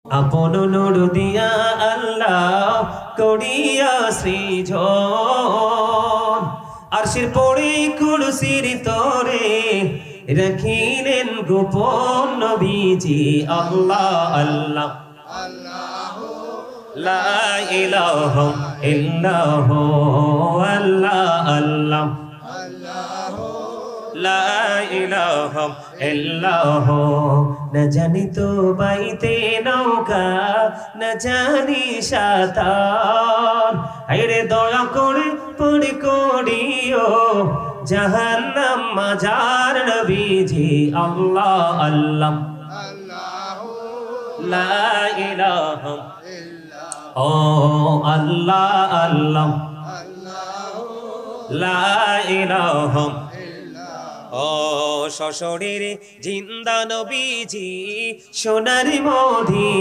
আপন নূর দিয়া আল্লাহ করিয়া সৃজন আরশের পড়ে কুরসির তরে রাখিলেন গোপন নবীজি আল্লাহ আল্লাহ লা ইলাহা ইল্লাহু আল্লাহ আল্লাহ লা ইলাহা ইল্লাহু না জানি তো বাইতে নৌকা না জানি সাঁতার আইরে দয়া করে পড়ে করিও জাহান্নাম মাজার নবীজি আল্লাহ আল্লাহ লা ইলাহা ও আল্লাহ আল্লাহ লা ইলাহা ও সশরীরে জিন্দা নবীজি সোনার মদিনা।